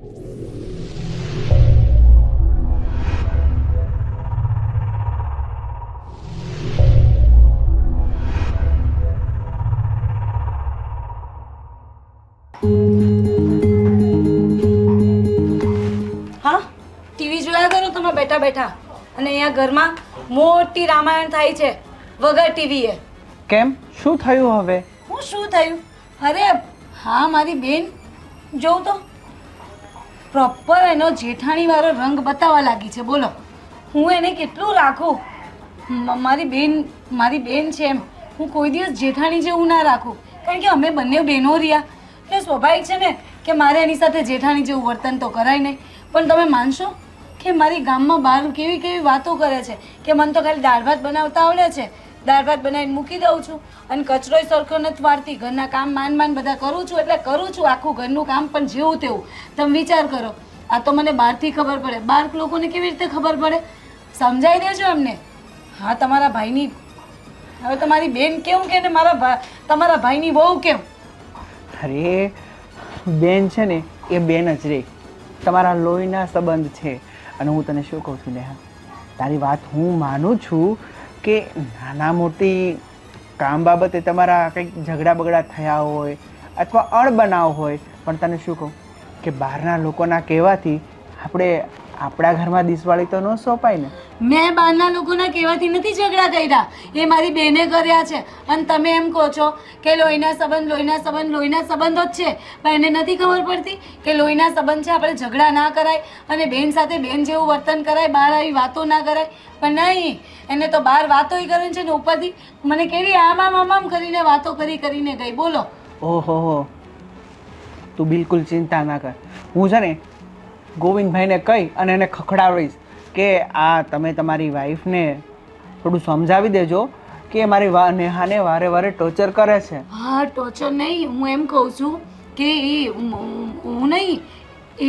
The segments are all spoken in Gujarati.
હા, ટીવી જોયા કરો તમે બેઠા બેઠા, અને અહીંયા ઘરમાં મોટી રામાયણ થાય છે વગર ટીવીએ. કેમ, શું થયું હવે? શું થયું? અરે હા, મારી બેન જોઉં તો પ્રોપર એનો જેઠાણી વાળો રંગ બતાવવા લાગી છે. બોલો, હું એને કેટલું રાખું? મારી બેન છે એમ હું કોઈ દિવસ જેઠાણી જેવું ના રાખું, કારણ કે અમે બંને બહેનો રહ્યા એટલે સ્વાભાવિક છે ને કે મારે એની સાથે જેઠાણી જેવું વર્તન તો કરાય નહીં. પણ તમે માનશો કે મારી ગામમાં બહાર કેવી કેવી વાતો કરે છે કે મને તો ખાલી દાળ ભાત બનાવતા આવડે છે, દાળ ભાત બનાવીને મૂકી દઉં છું અને કચરોય સરખો નથી વાળતી, ઘરના કામ માંડ બધા કરું છું, એટલે કરું છું આખું ઘરનું કામ, પણ જેવું તેવું. તમે વિચાર કરો, આ તો મને બહારથી ખબર પડે, બહાર લોકોને કેવી રીતે ખબર પડે? સમજાવી દેજો એમને. હા, તમારા ભાઈની હવે તમારી બેન કેવું કે ને તમારા ભાઈની બહુ કેમ? અરે બેન છે ને એ બેન જ રે, તમારા લોહીના સંબંધ છે. અને હું તને શું કહું છું નેહા, તારી વાત હું માનું છું કે નાના મોટી કામ બાબતે તમારા કંઈક ઝઘડા બગડા થયા હોય અથવા અણબનાવ હોય, પણ તને શું કહું કે બહારના લોકોના કહેવાથી આપણે આપણા ઘરમાં દિસવાળી તો ન સોંપાય ને. મેં બહારના લોકોના કહેવાથી નથી ઝઘડા કર્યા, એ મારી બેને કર્યા છે. અને તમે એમ કહો છો કે લોહીના સંબંધ જ છે, પણ એને નથી ખબર પડતી કે લોહીના સંબંધ છે, આપણે ઝઘડા ના કરાય અને બેન સાથે બેન જેવું વર્તન કરાય, બહાર આવી વાતો ના કરાય. પણ નહીં, એને તો બહાર વાતો કરે છે ને ઉપરથી મને કેવી આમ કરીને વાતો કરીને ગઈ. બોલો. ઓહો, તું બિલકુલ ચિંતા ના કર, હું છે ને ગોવિંદભાઈને કહી અને એને ખખડાવીશ કે આ તમે તમારી વાઈફને થોડું સમજાવી દેજો કે મારી નેહાને વારે વારે ટોર્ચર કરે છે. હા, ટોર્ચર નહીં, હું એમ કહું છું કે હું નહીં,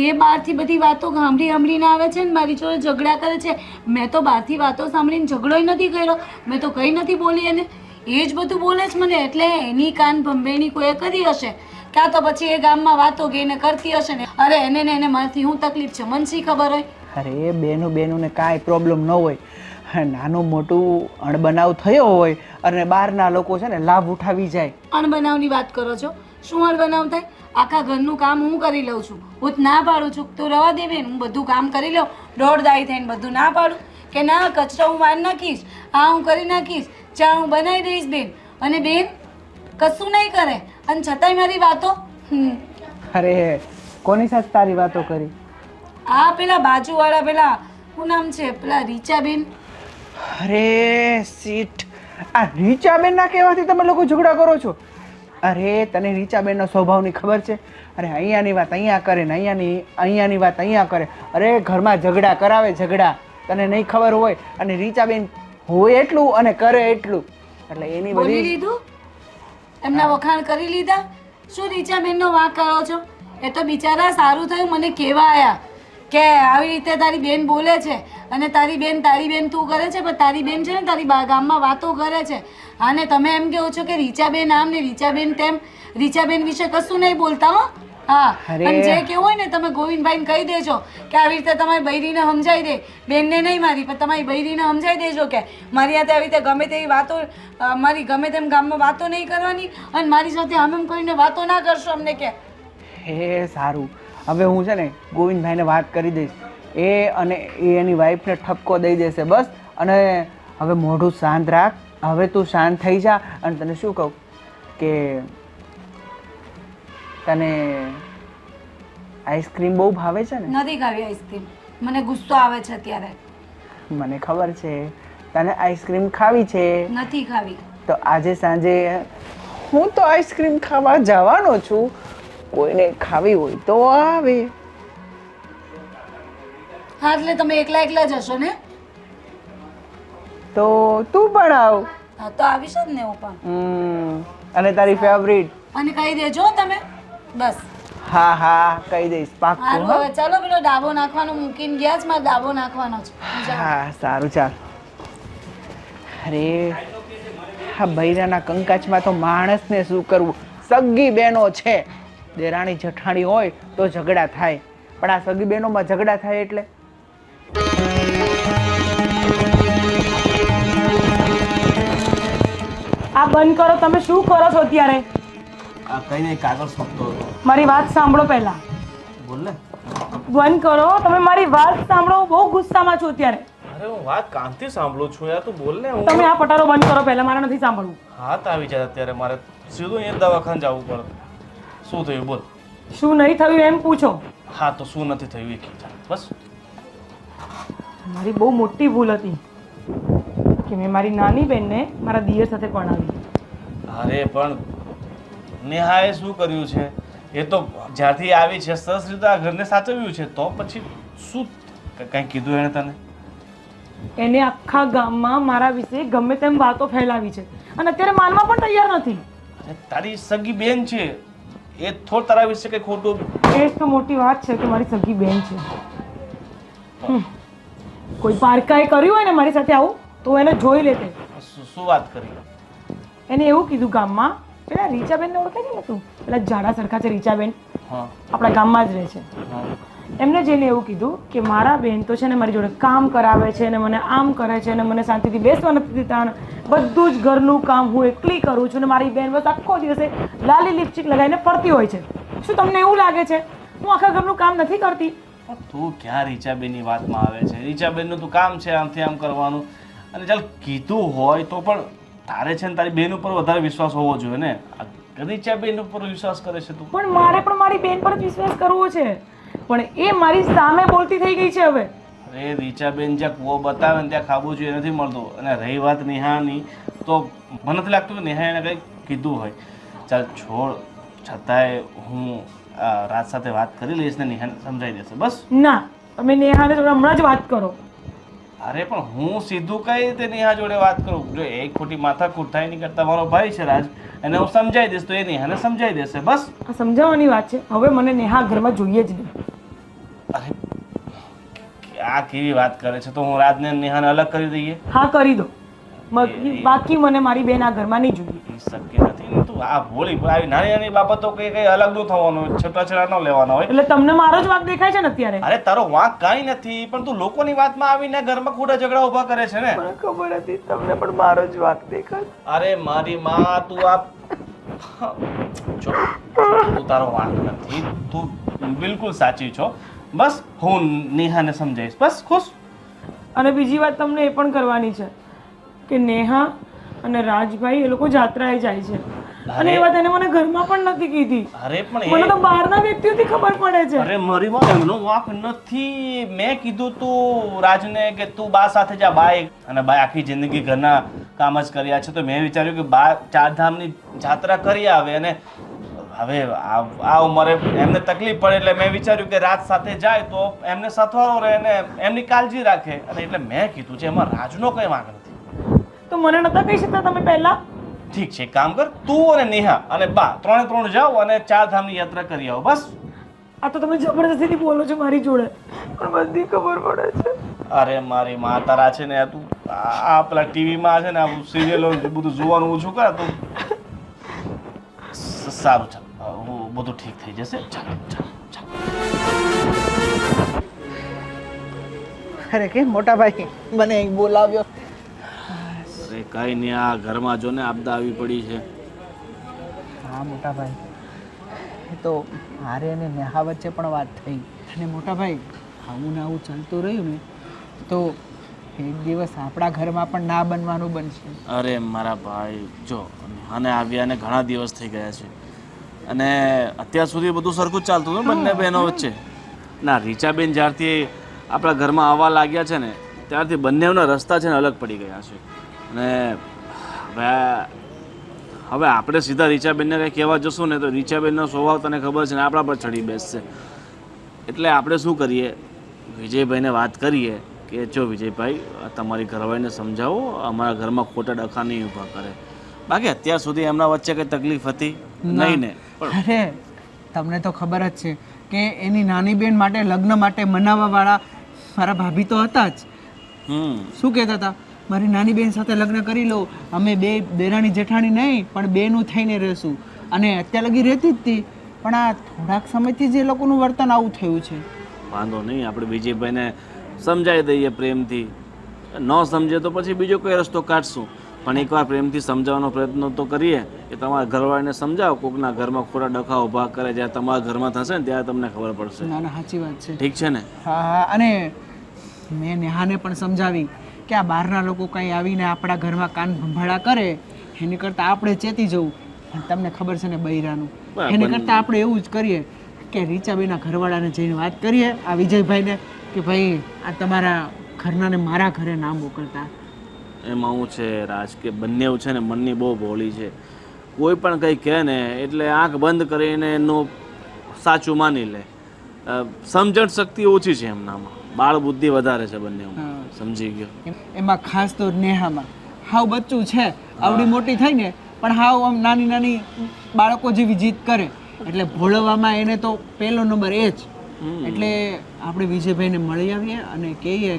એ બહારથી બધી વાતો સાંભળીને આવે છે ને મારી જોડે ઝઘડા કરે છે. મેં તો બહારથી વાતો સાંભળીને ઝઘડોય નથી કર્યો, મેં તો કંઈ નથી બોલી એને, એ જ બધું બોલે છે મને. એટલે એની કાન ભંભેણી કોઈએ કરી હશે, કાં તો પછી એ ગામમાં વાતો ગઈને કરતી હશે ને. અરે એને મારાથી શું તકલીફ છે મને શી ખબર હોય? અરે બેનોને કાંઈ પ્રોબ્લેમ ન હોય, નાનું મોટું અણબનાવ થયો હોય અને બહારના લોકો છે ને લાભ ઉઠાવી જાય. અણબનાવની વાત કરો છો? શું અણબનાવ થાય? આખા ઘરનું કામ હું કરી લઉં છું, હું ના પાડું છું તો રવા દે બેન, હું બધું કામ કરી લઉં, દોડદાઈ થઈને બધું ના પાડું કે ના કચરો હું વાર નાખીશ, આ હું કરી નાખીશ, ચા હું બનાવી દઈશ બેન. અને બેન કશું નહીં કરે અને છતાંય મારી વાતો. અરે કોની સાથે તારી વાતો કરી? આ પેલા બાજુવાળા પેલા શું નામ છે, પેલા રીચાબેન. અરે સીટ, આ રીચાબેનના કહેવાથી તમે લોકો ઝઘડા કરો છો? અરે તને રીચાબેનનો સ્વભાવની ખબર છે? અરે અહીંયાની વાત અહીંયા કરે ને અહીંયાની વાત અહીંયા કરે. અરે ઘરમાં ઝઘડા કરાવે, ઝઘડા. તને નહીં ખબર હોય? અને રીચાબેન હોય એટલું અને કરે એટલું, એટલે એની બોલી લીધું, એમના વખાણ કરી લીધા. શું રીચાબેનનો વાંક કરો છો? એ તો બિચારા સારું થયું મને કહેવા આવ્યા કે આવી રીતે તારી બેન બોલે છે અને તારી બેન તું કરે છે, પણ તારી બેન છે ને તારી ગામમાં વાતો કરે છે. અને તમે એમ કહો છો કે રીચાબેન આમ ને રીચાબેન તેમ. રીચાબેન વિશે કશું નહીં બોલતા હો. હા, અને જે કેવું હોય ને તમે ગોવિંદભાઈને કહી દેજો કે આવી રીતે તમારી બૈરીને સમજાવી દે, બેનને નહીં મારી પણ તમારી બૈરીને સમજાવી દેજો કે મારી સાથે આવી રીતે ગમે તેવી વાતો, મારી ગમે તેમ ગામમાં વાતો નહીં કરવાની અને મારી સાથે આમ કરીને વાતો ના કરશો અમને કે. હે સારું, હવે હું છે ને ગોવિંદભાઈને વાત કરી દઈશ, એ એની વાઈફને ઠપકો દઈ દેશે બસ. અને હવે મોઢું શાંત રાખ, હવે તું શાંત થઈ જા. અને તને શું કહું કે તને આઈસ્ક્રીમ બહુ ભાવે છે ને? નથી ખાવી આઈસ્ક્રીમ, મને ગુસ્સો આવે છે અત્યારે. મને ખબર છે તને આઈસ્ક્રીમ ખાવી છે. નથી ખાવી. તો આજે સાંજે હું તો આઈસ્ક્રીમ ખાવા જવાનો છું, કોઈને ખાવી હોય તો આવે. હા, એટલે તમે એકલા જશો ને? તો તું પણ આવ. હા, તો આવીશ જ ને હું પણ. અને તારી ફેવરિટ અને કહી દેજો તમે બસ. હા કહી દઈશ પાક્કું. હવે ચાલો પેલો ડાબો નાખવાનો મૂકીને ગયા છે, મારે ડાબો નાખવાનો છે. હા સારું, ચાલ. અરે આ બૈરાના કંકાચમાં તો માણસને શું કરવું, સગી બેનો છે, દેરાણી જેઠાણી હોય તો ઝઘડા થાય પણ આ સગી બહેનોમાં ઝઘડા થાય એટલે આ બંધ કરો. તમે શું કરો છો અત્યારે? આ કઈ નહીં, કાગળ સોંપતો હતો. મારી વાત સાંભળો પહેલા. બોલ ને. બંધ કરો. તમે મારી વાત સાંભળો. બહુ ગુસ્સામાં છું અત્યારે. અરે હું વાત કાનથી સાંભળું છું યાર, તું બોલ ને. તમે આ પટારો બંધ કરો પહેલા. મારે નથી સાંભળવું. હાથ આવી જાય અત્યારે, મારે સીધું અહીંયા દવાખાને જવું પડે. શું થયું બોલ. શું નહીં થયું એમ પૂછો. હા તો શું નથી થયું એ કહે બસ. મારી બહુ મોટી ભૂલ હતી કે મેં મારી નાની બહેનને મારા દિયર સાથે પરણાવી. અરે પણ નેહાએ શું કર્યું છે? એ તો જ્યારથી આવી છે સરસ રીતે આ ઘરને સાચવ્યું છે, તો પછી શું કંઈ કીધું એણે તને? એને આખા ગામમાં મારા વિશે ગમે તેમ વાતો ફેલાવી છે અને અત્યારે માનવા પણ તૈયાર નથી. અરે તારી સગી બેન છે, એ થોડ તારા વિશે કંઈ ખોટું. એ જ તો મોટી વાત છે કે મારી સગી બેન છે. કોઈ પારકાએ કર્યું હોય ને મારી સાથે આવું તો એને જોઈ લેતે. શું વાત કરી? એને એવું કીધું ગામમાં, પેલા રીચાબેનને ઓળખે છે ને તું? પેલા જાડા સરખા છે રીચાબેન, હા આપણા ગામમાં જ રહે છે. હા. એમને જઈને એવું કીધું કે મારા બેન તો છે ને મારી જોડે કામ કરાવે છે ને મને આમ કરે છે ને મને શાંતિથી બેસવા નથી દેતા, બધું જ ઘરનું કામ હું એકલી કરું છું ને મારી બેન બસ આખો દિવસે લાલી લિપસ્ટિક લગાવીને ફરતી હોય છે. શું તમને એવું લાગે છે હું આખા ઘરનું કામ નથી કરતી? પણ તું ક્યાં રીચાબેનની વાતમાં આવે છે? રીચાબેનનું તું કામ છે આમથી આમ કરવાનું, અને ચાલ કીધું હોય તો પણ તારે છે ને તારી બેન ઉપર વધારે વિશ્વાસ હોવો જોઈએ ને. રીચાબેન ઉપર વિશ્વાસ કરે છે તું? પણ મારે પણ મારી બેન પર જ વિશ્વાસ કરવો છે, પણ એ મારી સામે બોલતી થઈ ગઈ છે હવે. અરે રીચાબેન જ્યાં કૂવો બતાવે ને ત્યાં ખાબું જોઈએ નથી મળતું. અને રહી વાત નેહાની, તો મને નથી લાગતું કે નેહા એને કંઈક કીધું હોય. ચાલ છોડ, છતાંય હું રાત સાથે વાત કરી લઈશ ને નેહાને સમજાવી દેશે બસ. ના, તમે નેહાને જોડે હમણાં જ વાત કરો. અરે પણ હું સીધું કઈ રીતે નેહા જોડે વાત કરું? જો એક ખોટી માથાકૂટ થાય નહીં કરતા મારો ભાઈ છે રાજ, એને હું સમજાવી દઈશ તો એ નેહાને સમજાવી દેશે બસ. આ સમજાવવાની વાત છે. હવે મને નેહા ઘરમાં જોઈએ જ નહીં. અરે આ કેવી વાત કરે છે? તો હું રાજને અને નેહાને અલગ કરી દઈએ? હા, કરી દો. બાકી મને મારી બેન આ ઘરમાં નહીં જોઈએ. એ શક્ય નથી ને. તું આ ભોળી આવી નાની નાની બાબતો કઈ કઈ અલગ ન થવાનું, છૂટાછેડા ન લેવાના હોય. એટલે તમને મારો જ વાંક દેખાય છે ને અત્યારે? અરે તારો વાંક કાંઈ નથી, પણ તું લોકોની વાતમાં આવીને ઘરમાં ખોટા ઝઘડા ઊભા કરે છે ને. મને ખબર હતી તમને પણ મારો જ વાંક દેખાય. અરે મારી માં, તું આ જો તું તારો વાંક નથી, તું બિલકુલ સાચી છો. બસ હું નેહાને સમજાવીશ બસ. ખુશ. અને બીજી વાત તમને એ પણ કરવાની છે કે નેહા અને રાજભાઈ એ લોકો જાત્રાએ જાય છે અને એ વાત એને મને ઘરમાં પણ નથી કીધી. અરે પણ મને તો બહારના વ્યક્તિઓથી ખબર પડે છે. અરે મારી માં એમનો વાંક નથી. મેં કીધું તું રાજને કે તું બા સાથે જા. બા અને બા આખી જિંદગી ઘરના કામ જ કર્યા છે, તો મેં વિચાર્યું કે બા ચારધામની જાત્રા કરી આવે અને હવે આ ઉંમરે એમને તકલીફ પડે એટલે મેં વિચાર્યું કે રાજ સાથે જાય તો એમને સથવારો રહે ને એમની કાળજી રાખે. અને એટલે મેં કીધું છે, એમાં રાજનો કંઈ વાંક નથી. તો મને નતા કહી શકતા તમે પહેલા? ઠીક છે, કામ કર, તું અને નેહા અને બા ત્રણે જાઓ અને ચારધામની યાત્રા કરી આવો બસ. આ તો તમે જબરદસ્તીથી બોલો છો મારી જોડે, પણ બધી ખબર પડે છે. અરે મારી માં, તારા છે ને તું આ પેલા ટીવીમાં છે ને આ સિરિયલો બધું જોવાનું ઓછું કરે તો સારું. ચાલ બધું ઠીક થઈ જશે. અરે કે મોટા ભાઈ મને અહીં બોલાવ્યો. અરે કઈ નહીં, આ ઘરમાં જો ને આપદા આવી પડી છે. હા મોટા ભાઈ, એ તો મારે અને નેહા વચ્ચે પણ વાત થઈ. અને મોટા ભાઈ આવું ને આવું ચાલતું રહ્યું ને તો એક દિવસ આપણા ઘરમાં પણ ના બનવાનું બનશે. અરે મારા ભાઈ જો, અને આવ્યા ને ઘણા દિવસ થઈ ગયા છે અને અત્યાર સુધી બધું સરખું જ ચાલતું હતું બંને બહેનો વચ્ચે. ના, રીચાબેન જ્યારથી આપણા ઘરમાં આવવા લાગ્યા છે ને ત્યારથી બંનેના રસ્તા છે ને અલગ પડી ગયા છે. અને હવે આપણે સીધા રીચાબેનને કંઈ કહેવા જશું ને તો રીચાબેનનો સ્વભાવ તને ખબર છે ને આપણા પર ચડી બેસશે. એટલે આપણે શું કરીએ, વિજયભાઈને વાત કરીએ કે જો વિજયભાઈ તમારી ઘરવાળીને સમજાવો, અમારા ઘરમાં ખોટા ડખા નહીં ઊભા કરે. બાકી અત્યાર સુધી એમના વચ્ચે કંઈ તકલીફ હતી નહીં ને? અરે તમને તો ખબર જ છે કે એની નાની બેન માટે લગ્ન માટે મનાવવાવાળા મારા ભાભી તો હતા જ. શું કહેતા હતા, મારી નાની બેન સાથે લગ્ન કરી લો, અમે બે દેરાણી જેઠાણી નહીં પણ બેનું થઈને રહેશું. અને અત્યાર લગી રહેતી જ હતી, પણ આ થોડાક સમયથી જ એ લોકોનું વર્તન આવું થયું છે. વાંધો નહીં, આપણે વિજયભાઈને સમજાવી દઈએ પ્રેમથી. ન સમજે તો પછી બીજો કોઈ રસ્તો કાઢશું, પણ એકવાર પ્રેમથી સમજાવવાનો પ્રયત્ન તો કરીએ કે તમારા ઘરવાળાને સમજાવો. કોકના ઘરમાં ખોટા ડખા ઊભા કરે, જ્યારે તમારા ઘરમાં થશે ને ત્યારે તમને ખબર પડશે. ના ના સાચી વાત છે. ઠીક છે ને? હા હા, અને મેં નેહાને પણ સમજાવી કે આ બહારના લોકો કંઈ આવીને આપણા ઘરમાં કાન ભંભાળા કરે એની કરતાં આપણે ચેતી જવું. અને તમને ખબર છે ને બૈરાનું, એની કરતાં આપણે એવું જ કરીએ કે રીચાબેનના ઘરવાળાને જઈને વાત કરીએ આ વિજયભાઈને કે ભાઈ આ તમારા ઘરનાને મારા ઘરે ના મોકલતા. એમાં હું છે રાજ કે બંને છે ને મનની બહુ ભોળી છે. કોઈ પણ કંઈ કહે ને એટલે આંખ બંધ કરીને એનું સાચું માની લે. સમજણ શક્તિ ઓછી છે એમનામાં, બાળ બુદ્ધિ વધારે છે બંને. સમજી ગયો. એમાં ખાસ તો નેહામાં હાવ બચ્ચું છે, આવડી મોટી થઈ ને પણ હાવ આમ નાની નાની બાળકો જેવી જીદ કરે, એટલે ભોળવવામાં એને તો પહેલો નંબર એ જ. એટલે આપણે વિજયભાઈને મળી આવીએ અને કહીએ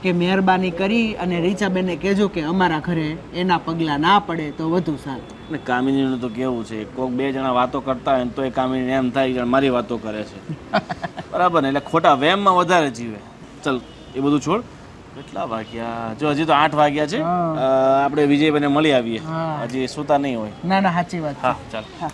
કે મહેરબાની કરી અને રીચાબેનને કહેજો કે અમારા ઘરે એના પગલાં ના પડે તો વધુ સારું. ને કામિનીનું તો કેવું છે, કોઈક બે જણા વાતો કરતા હોય ને તો એ કામિની એમ થાય કે મારી વાતો કરે છે. બરાબર ને? એટલે ખોટા વહેમમાં વધારે જીવે. ચલ એ બધું છોડ. કેટલા વાગ્યા? જો હજી તો 8 વાગ્યા છે. આપણે વિજયભાઈને મળી આવીએ, હજી સુતા નહીં હોય. ના ના સાચી વાત. હા ચાલ. હા